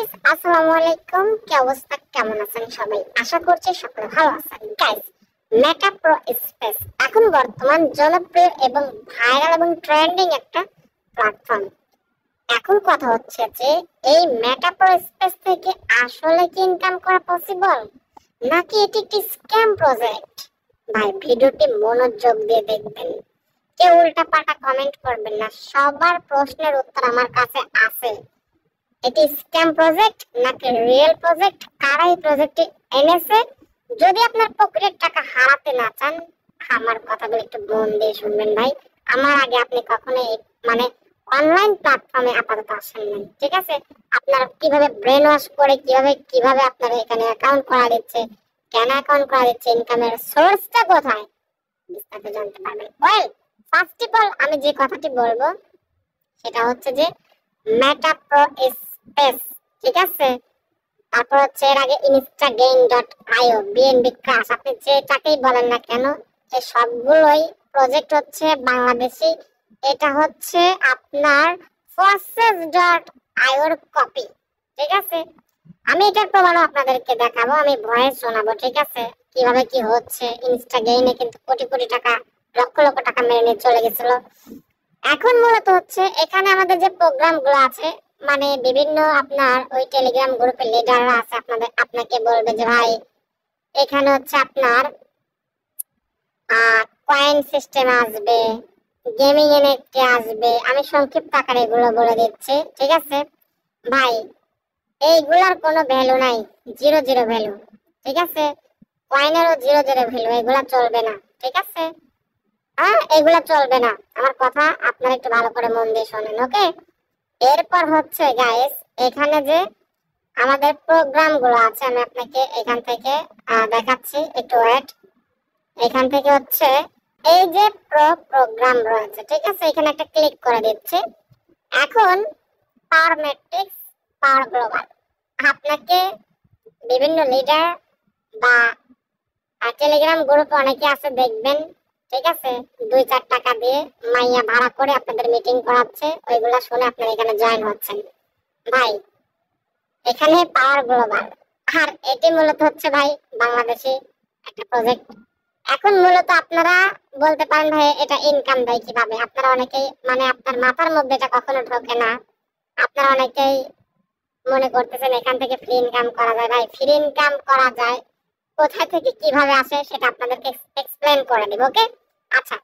Guys, আসসালামু আলাইকুম। কি অবস্থা, কেমন আছেন সবাই? আশা করছি সকলে ভালো আছেন। গাইস, মেটা প্রো স্পেস এখন বর্তমান জনপ্রিয় এবং ভাইরাল এবং ট্রেন্ডিং একটা প্ল্যাটফর্ম। এখন কথা হচ্ছে যে এই মেটা প্রো স্পেস থেকে আসলে কি ইনকাম করা পসিবল, নাকি এটি একটি স্ক্যাম প্রজেক্ট? ভাই, ভিডিওটি মনোযোগ দিয়ে দেখবেন, কেউ উল্টা পাল্টা কমেন্ট করবেন না। সবার প্রশ্নের উত্তর আমার কাছে আছে। এটি স্ক্যাম প্রজেক্ট নাকি রিয়েল প্রজেক্ট, কারা এই প্রজেক্টটি এনেছে? যদি আপনার পকেটের টাকা হারাতে না চান, আমার কথাগুলো একটু মন দিয়ে শুনবেন ভাই। আমার আগে আপনি কখনো মানে অনলাইন প্ল্যাটফর্মে আপাতত আসেন নাই, ঠিক আছে? আপনারা কিভাবে ব্রেন ওয়াশ করে কিভাবে আপনারা এখানে অ্যাকাউন্ট করা দিচ্ছে, কেন অ্যাকাউন্ট করা দিচ্ছে, ইনকামের সোর্সটা কোথায়, বিস্তারিত জানতে পারবেন। ওয়েল, ফার্স্ট অফ অল আমি যে কথাটি বলবো সেটা হচ্ছে যে মেটা প্রো স্পেস, ঠিক আছে? তারপর হচ্ছে এর আগে instagain.io, বিএনবি ক্রাশ, আপনি যেটাকেই বলেন না কেন, এই সবগুলোই প্রজেক্ট হচ্ছে বাংলাদেশি। এটা হচ্ছে আপনার forces.io এর কপি, ঠিক আছে? আমি এটার প্রমাণও আপনাদেরকে দেখাবো, আমি ভয়েস শোনাবো, ঠিক আছে? কিভাবে কি হচ্ছে। ইনস্টাগেইনে কিন্তু কোটি কোটি টাকা, লক্ষ লক্ষ টাকা মেরে নিয়ে চলে গেছিল। এখন মূলত হচ্ছে এখানে আমাদের যে প্রোগ্রাম গুলো আছে, মানে বিভিন্ন আপনার ওই টেলিগ্রাম গ্রুপের লিডাররা আছে, আপনাকে বলবে যে ভাই এখানে হচ্ছে আপনার কয়েন সিস্টেম আসবে, গেমিং এনএফটি আসবে। আমি সংক্ষিপ্ত আকারে এগুলো বলে দিচ্ছি, ঠিক আছে ভাই? এইগুলার কোনো ভ্যালু নাই, জিরো জিরো ভ্যালু, ঠিক আছে? কয়েনেরও জিরো জিরো ভ্যালু, এগুলা চলবে না, ঠিক আছে? হ্যাঁ, এগুলা চলবে না। আমার কথা আপনারা একটু ভালো করে মন দিয়ে শোনেন, ওকে? এরপর হচ্ছে গাইস, এখানে যে আমাদের প্রোগ্রাম গুলো আছে, আমি আপনাকে এখান থেকে দেখাচ্ছি, একটু ওয়েট। এখান থেকে হচ্ছে এই যে প্রোগ্রাম রয়েছে, ঠিক আছে? এখানে একটা ক্লিক করে দিচ্ছি। এখন পাওয়ার ম্যাট্রিক্স, পাওয়ার গ্লোবাল, আপনাকে বিভিন্ন লিডার বা টেলিগ্রাম গ্রুপে অনেকে আছে দেখবেন, ঠিক আছে? 2-4 টাকা দিয়ে মাইয়া ভাড়া করে আপনাদের মিটিং করাচ্ছে, ওইগুলা শুনে আপনারা এখানে জয়েন হচ্ছেন। ভাই, এখানে পাওয়ার গ্লোবাল, আর এটি মূলত হচ্ছে ভাই বাংলাদেশি একটা প্রজেক্ট। এখন মূলত আপনারা বলতে পারেন ভাই এটা ইনকাম দেয় কিভাবে? আপনারা অনেকেই মানে আপনার মাথার মধ্যে এটা কখনো ঢোকে না। আপনারা অনেকেই মনে করতেছেন এখান থেকে ফ্রি ইনকাম করা যায়। ভাই, ফ্রি ইনকাম করা যায়, কোথায় থেকে কিভাবে আসে সেটা আপনাদেরকে এক্সপ্লেইন করে দিব, ওকে? আচ্ছা,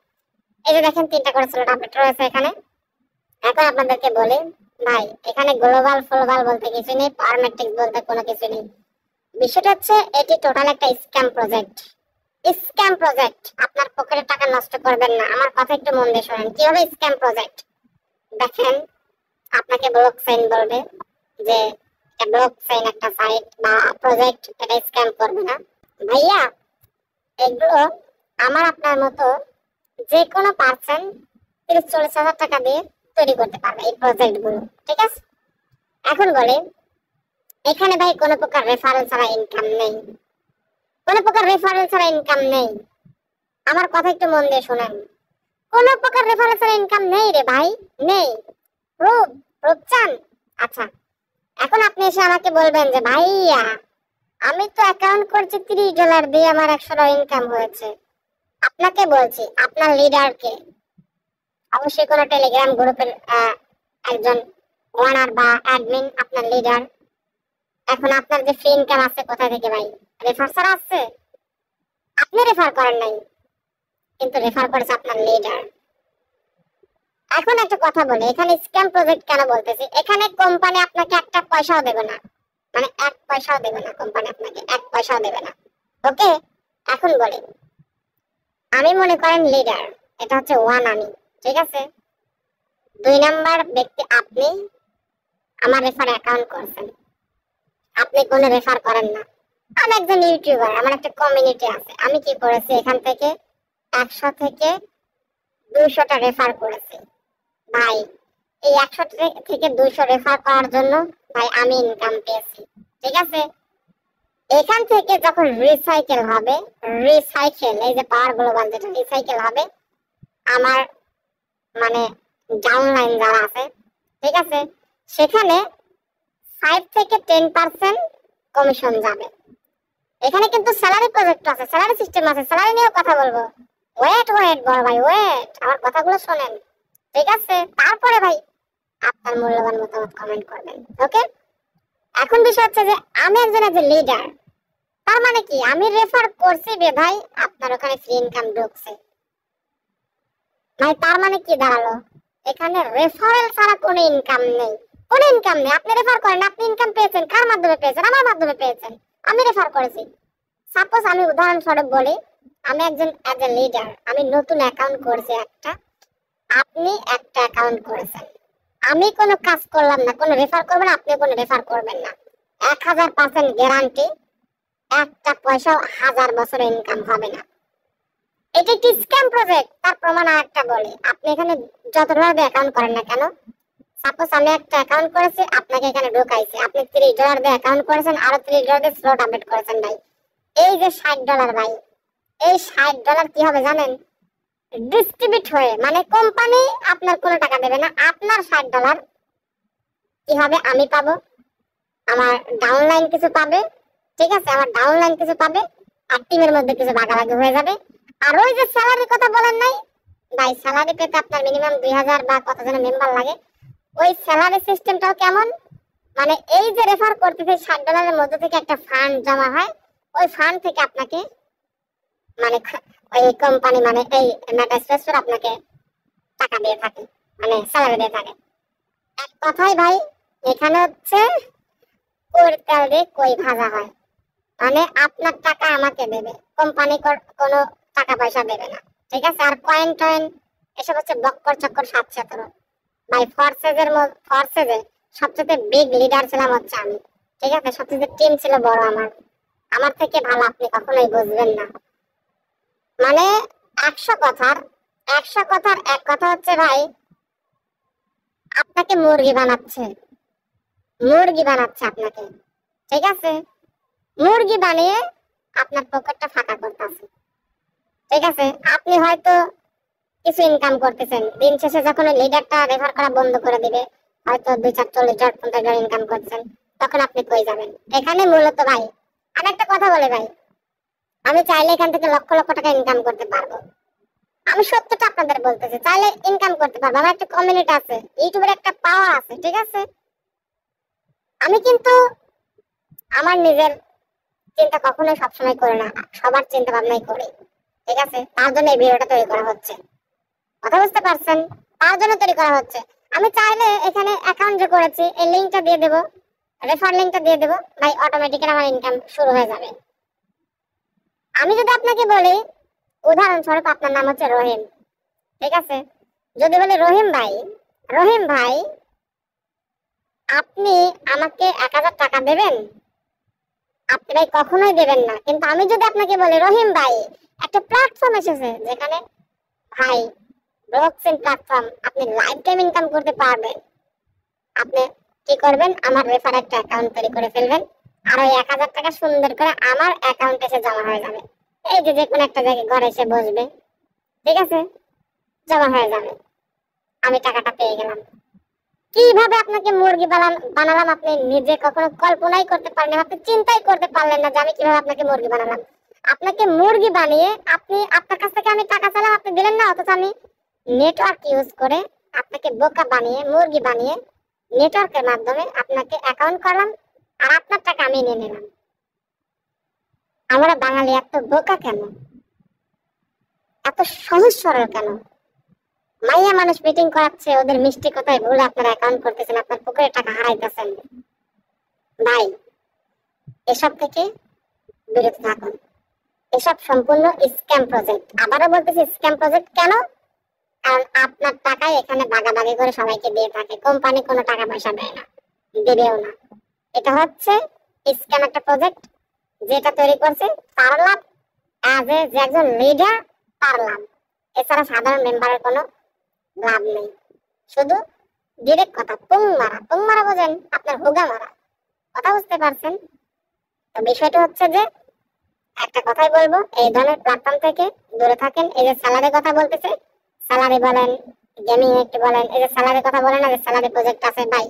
এই যে দেখেন 3টা করে স্লট আপডেট রয়েছে এখানে। এখন আপনাদেরকে বলি ভাই, এখানে গ্লোবাল ফ্লোবাল বলতে কিছু নেই, পাওয়ার ম্যাট্রিক্স বলতে কোনো কিছু নেই। বিষয়টা হচ্ছে এটি টোটাল একটা স্ক্যাম প্রজেক্ট। স্ক্যাম প্রজেক্ট, আপনার পকেটের টাকা নষ্ট করবেন না। আমার কথা একটু মন দিয়ে শোনেন, কিভাবে স্ক্যাম প্রজেক্ট দেখেন। আপনাকে ব্লক চেইন বলবে যে এটা ব্লক চেইন একটা সাইট বা প্রজেক্ট, এটা স্ক্যাম করবে না। ভাইয়া, এগুলো আমার আপনার মতো যে কোনো পার্সন 30-40 হাজার টাকা দিয়ে তৈরি করতে পারবে এই প্রজেক্ট গুলো, ঠিক আছে? এখন বলে এখানে ভাই কোনো প্রকার রেফারেল ছাড়া ইনকাম নেই, কোনো প্রকার রেফারেল ছাড়া ইনকাম নেই। আমার কথা একটু মন দিয়ে শোনেন, কোনো প্রকার রেফারেল ছাড়া ইনকাম নেই রে ভাই, নেই। প্রুফ, প্রুফ চান? আচ্ছা, এখন আপনি এসে আমাকে বলবেন যে ভাইয়া আমি তো অ্যাকাউন্ট করছি $30 দিয়ে, আমার $100 ইনকাম হয়েছে। আপনাকে বলছি, আপনার লিডারকে, অবশ্যই কোনো টেলিগ্রাম গ্রুপের একজন ওনার বা অ্যাডমিন আপনার লিডার। এখন আপনার যে ফ্রি ইনকাম আছে কোথা থেকে ভাই? রেফার ছাড়া আসছে? আপনি রেফার করেন নাই, কিন্তু রেফার করেছে আপনার লিডার। এখন একটা কথা বলি, এখানে স্ক্যাম প্রজেক্ট কেন বলতেছি? এখানে কোম্পানি আপনাকে একটা পয়সাও দেবে না, মানে 1 পয়সাও দেবে না, কোম্পানি আপনাকে 1 পয়সাও দেবে না, ওকে? এখন বলি, আমি মনে করেন লিডার, এটা হচ্ছে 1 আমি, ঠিক আছে? 2 নাম্বার ব্যক্তি আপনি, আমার রেফার অ্যাকাউন্ট করছেন, আপনি কোনো রেফার করেন না। আমি একজন ইউটিউবার, আমার একটা কমিউনিটি আছে, আমি কি করেছি এখান থেকে 100 থেকে 200টা রেফার করেছি। ভাই, এই 100 থেকে 200 রেফার করার জন্য ভাই আমি ইনকাম পেয়েছি, ঠিক আছে? এখান থেকে যখন রিসাইকেল হবে, রিসাইকেল, এই যে পাওয়ার গ্লোবাল যেটা রিসাইকেল হবে, আমার মানে ডাউনলাইন যারা আছে, ঠিক আছে, সেখানে 5 থেকে 10% কমিশন যাবে। এখানে কিন্তু স্যালারি প্রজেক্ট আছে, স্যালারি সিস্টেম আছে, স্যালারি নিয়েও কথা বলবো। ওয়েট ওয়েট বড় ভাই ওয়েট, আমার কথাগুলো শোনেন, ঠিক আছে? তারপরে ভাই আপনার মূল্যবান মতামত কমেন্ট করবেন, ওকে? এখন বিষয় হচ্ছে যে আমি একজন লিডার, তার মানে কি আমি রেফার করছি বে ভাই, আপনার ওখানে ফ্রি ইনকাম ঢুকছে ভাই। তার মানে কি দাঁড়ালো, এখানে রেফারেল ছাড়া কোনো ইনকাম নেই, কোনো ইনকাম নেই। আপনি রেফার করেন, আপনি ইনকাম পেয়েছেন, কার মাধ্যমে পেয়েছেন? আমার মাধ্যমে পেয়েছেন, আমি রেফার করেছি। সাপোজ আমি উদাহরণস্বরূপ বলি, আমি একজন লিডার, আমি নতুন অ্যাকাউন্ট করছি একটা, আপনি একটা অ্যাকাউন্ট করেছেন, আমি কোনো কাজ করলাম না, কোনো রেফার করবেন, আপনি কোনো রেফার করবেন না, 1000% গ্যারান্টি, একটা পয়সাও 1000 বছরে ইনকাম হবে না। এটা একটি স্ক্যাম প্রজেক্ট। তার প্রমাণ আরেকটা বলি, আপনি এখানে যত টাকা দিয়ে অ্যাকাউন্ট করেন না কেন, সাপোজ আমি একটা অ্যাকাউন্ট করেছি, আপনাকে এখানে ঢোকাইছি, আপনি $30 দিয়ে অ্যাকাউন্ট করেছেন, আরো $30 দিয়ে স্লট আপডেট করেছেন ভাই, এই যে $60 ভাই, এই $60 কি হবে জানেন? ডিস্ট্রিবিউট হয়ে, মানে কোম্পানি আপনার কোনো টাকা দেবে না, আপনার $60 কি হবে? আমি পাবো, আমার ডাউনলাইন কিছু পাবে, ঠিক আছে? আমার ডাউনলাইন কিছু পাবে, আর টিমের মধ্যে কিছু ভাগাভাগি হয়ে যাবে। আর ওই যে স্যালারির কথা বলেন নাই ভাই, স্যালারি পেতে আপনার মিনিমাম 2000 বা কত জন মেম্বার লাগে। ওই স্যালারি সিস্টেমটাও কেমন, মানে এই যে রেফার করতেছে $60 মধ্যে থেকে একটা ফান্ড জমা হয়, ওই ফান্ড থেকে আপনাকে মানে ওই কোম্পানি মানে এই মেটাস্পেসর আপনাকে টাকা দিয়ে থাকে, মানে স্যালারি দিয়ে থাকে। এক কথাই ভাই, এখানে হচ্ছে তেল দিয়ে কই ভাজা হয়, মানে আপনার টাকা আমাকে দেবে, কোম্পানি কোনো টাকা পয়সা দেবে না, ঠিক আছে? আর কয়েন টয়েন এসব হচ্ছে বক্কর চক্কর 7-17 ভাই। ফোর্সেজে সবচেয়ে বিগ লিডার ছিলাম হচ্ছে আমি, ঠিক আছে? সবচেয়ে টিম ছিল বড় আমার থেকে ভালো আপনি কখনোই বুঝবেন না। মানে 100 কথার এক কথা হচ্ছে ভাই, আপনাকে মুরগি বানাচ্ছে আপনাকে, ঠিক আছে? মুরগি বানিয়ে আপনার পকেটটা ফাঁকা করতেছে, ঠিক আছে? আপনি হয়তো কিছু ইনকাম করতেছেন, দিন শেষে যখন লিডারটা রেফার করা বন্ধ করে দিবে, হয়তো 2-4-40-50 ইনকাম করছেন, তখন আপনি কই যাবেন? এখানে মূলত ভাই আর একটা কথা বলে ভাই, আমি চাইলে এখান থেকে লক্ষ লক্ষ টাকা ইনকাম করতে পারবো। আমি সত্যটা আপনাদের বলতেছি, চাইলে ইনকাম করতে পারবো। আমার একটা কমিউনিটি আছে, ইউটিউবের একটা পাওয়ার আছে, ঠিক আছে? আমি কিন্তু আমার নিজের চিন্তা কখনোই সবসময় করি না, সবার চিন্তা ভাবনাই করি, ঠিক আছে? তার জন্য এই ভিডিওটা তৈরি করা হচ্ছে, কথা বুঝতে পারছেন? তার জন্য তৈরি করা হচ্ছে। আমি চাইলে এখানে অ্যাকাউন্ট যে করেছি এই লিংকটা দিয়ে দেবো, রেফার লিংকটা দিয়ে দেবো ভাই, অটোমেটিক্যালি আমার ইনকাম শুরু হয়ে যাবে। আমি যদি আপনাকে বলি, উদাহরণস্বরূপ আপনার নাম হচ্ছে রহিম, ঠিক আছে? যদি বলি রহিম ভাই আপনি আমাকে 1000 টাকা দেবেন, আপনি ভাই কখনোই দেবেন না। কিন্তু আমি যদি আপনাকে বলি, রহিম ভাই একটা প্ল্যাটফর্ম এসেছে যেখানে ভাই ব্লকচেইন প্ল্যাটফর্ম, আপনি লাইফ টাইম ইনকাম করতে পারবেন, আপনি কি করবেন? আমার রেফার একটা অ্যাকাউন্ট তৈরি করে ফেলবেন, আর ওই 1000 টাকা সুন্দর করে আমার অ্যাকাউন্টে এসে জমা হয়ে যাবে। এই যে কোনো একটা জায়গায় ঘরে এসে বসবে, ঠিক আছে? জমা হয়ে যাবে, আমি টাকাটা পেয়ে গেলাম। কিভাবে আপনাকে মুরগি বানালাম আপনি নিজে কখনো কল্পনাই করতে পারলেন, আপনি চিন্তাই করতে পারলেন না যে আমি কিভাবে আপনাকে মুরগি বানালাম। আপনাকে মুরগি বানিয়ে আপনার কাছ থেকে আমি টাকা চাইলাম, আপনি দিলেন না, অথচ আমি নেটওয়ার্ক ইউজ করে আপনাকে বোকা বানিয়ে, মুরগি বানিয়ে নেটওয়ার্কের মাধ্যমে আপনাকে অ্যাকাউন্ট করলাম, আর আপনার টাকা আমি নিয়ে নিলাম। আমরা বাঙালি এত বোকা কেন, এত সহজ সরল কেন? মাইয়া মানুষ মিটিং করাচ্ছে, ওদের মিষ্টি কথায় ভুলে আপনার অ্যাকাউন্ট করতেছেন, আপনার পকেটে টাকা হারাইতেছেন। ভাই এসব থেকে বিরত থাকুন, এসব সম্পূর্ণ স্ক্যাম প্রজেক্ট। আবারও বলতেছি স্ক্যাম প্রজেক্ট কেন? কারণ আপনার টাকায় এখানে ভাগাভাগি করে সবাইকে দিয়ে থাকে, কোম্পানি কোনো টাকা পয়সা দেয় না, দেবেও না। এটা হচ্ছে স্ক্যাম একটা প্রজেক্ট, যেটা তৈরি করছে তার লাভ, যে একজন লিডার তার লাভ, এছাড়া সাধারণ মেম্বারের কোনো লাভ নেই। শুধু ডিরেক্ট কথা, পুং মারা বোঝেন? আপনার হুগা মারা, কথা বুঝতে পারছেন? তো বিষয়টা হচ্ছে যে একটা কথাই বলবো, এই ধরনের প্ল্যাটফর্ম থেকে দূরে থাকেন। এই যে স্যালারি কথা বলতেছে, স্যালারি বলেন, গেমিং একটু বলেন, এই যে স্যালারি কথা বলেন না, যে স্যালারি প্রজেক্ট আছে ভাই,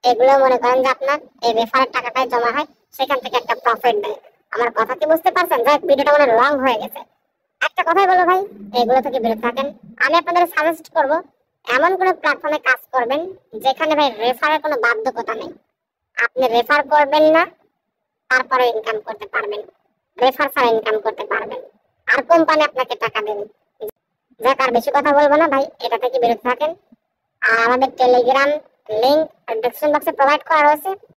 এগুলো মনে করেন যে আপনার এই রেফারের টাকাটাই জমা হয়, সেখান থেকে একটা প্রফিট দেয়। আমার কথা কি বুঝতে পারছেন? যাই হোক, ভিডিওটা মানে লং হয়ে গেছে। একটা কথাই বলো ভাই, এগুলো থেকে বিরত থাকেন। আমি আপনাদের সাজেস্ট করব এমন কোনো প্ল্যাটফর্মে কাজ করবেন যেখানে ভাই রেফারের কোনো বাধ্যকতা নেই। আপনি রেফার করবেন না, তারপরে ইনকাম করতে পারবেন, রেফার ছাড়া ইনকাম করতে পারবেন, আর কোম্পানি আপনাকে টাকা দেবে। যাক, আর বেশি কথা বলবো না ভাই, এটা থেকে বিরত থাকেন। আর আমাদের টেলিগ্রাম লিংক ডেসক্রিপশন বক্সে প্রোভাইড করা রয়েছে।